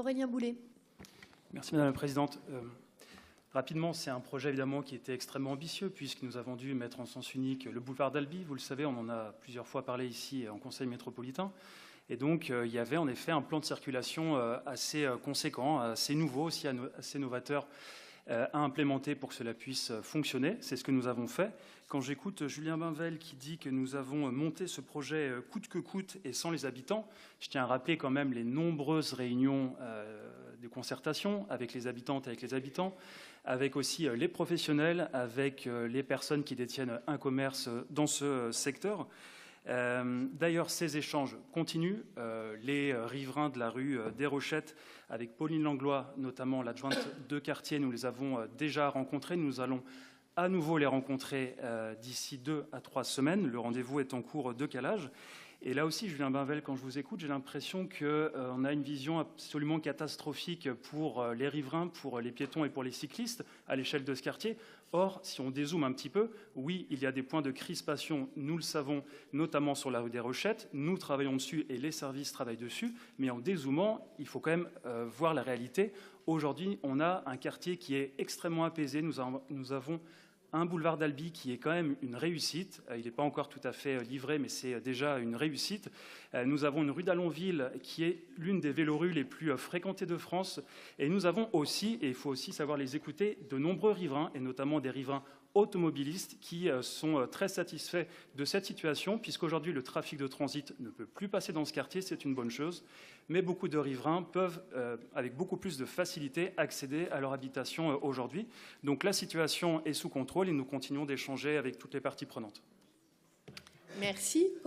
Aurélien Boulet. Merci Madame la Présidente. Rapidement, c'est un projet évidemment qui était extrêmement ambitieux puisque nous avons dû mettre en sens unique le boulevard d'Albi. Vous le savez, on en a plusieurs fois parlé ici en Conseil métropolitain. Et donc, il y avait en effet un plan de circulation assez conséquent, assez nouveau, aussi assez novateur à implémenter pour que cela puisse fonctionner. C'est ce que nous avons fait. Quand j'écoute Julien Bainvel qui dit que nous avons monté ce projet coûte que coûte et sans les habitants, je tiens à rappeler quand même les nombreuses réunions de concertation avec les habitantes et avec les habitants, avec aussi les professionnels, avec les personnes qui détiennent un commerce dans ce secteur. D'ailleurs, ces échanges continuent. Les riverains de la rue des Rochettes, avec Pauline Langlois, notamment l'adjointe de quartier, nous les avons déjà rencontrés. Nous allons à nouveau les rencontrer d'ici 2 à 3 semaines. Le rendez-vous est en cours de calage. Et là aussi, Julien Bainvel, quand je vous écoute, j'ai l'impression qu'on a une vision absolument catastrophique pour les riverains, pour les piétons et pour les cyclistes à l'échelle de ce quartier. Or, si on dézoome un petit peu, oui, il y a des points de crispation, nous le savons, notamment sur la rue des Rochettes. Nous travaillons dessus et les services travaillent dessus. Mais en dézoomant, il faut quand même voir la réalité. Aujourd'hui, on a un quartier qui est extrêmement apaisé. Nous avons un boulevard d'Albi qui est quand même une réussite. Il n'est pas encore tout à fait livré, mais c'est déjà une réussite. Nous avons une rue d'Allonville qui est l'une des vélorues les plus fréquentées de France. Et nous avons aussi, et il faut aussi savoir les écouter, de nombreux riverains, et notamment des riverains automobilistes qui sont très satisfaits de cette situation, puisqu'aujourd'hui le trafic de transit ne peut plus passer dans ce quartier, c'est une bonne chose, mais beaucoup de riverains peuvent, avec beaucoup plus de facilité, accéder à leur habitation aujourd'hui. Donc la situation est sous contrôle et nous continuons d'échanger avec toutes les parties prenantes. Merci.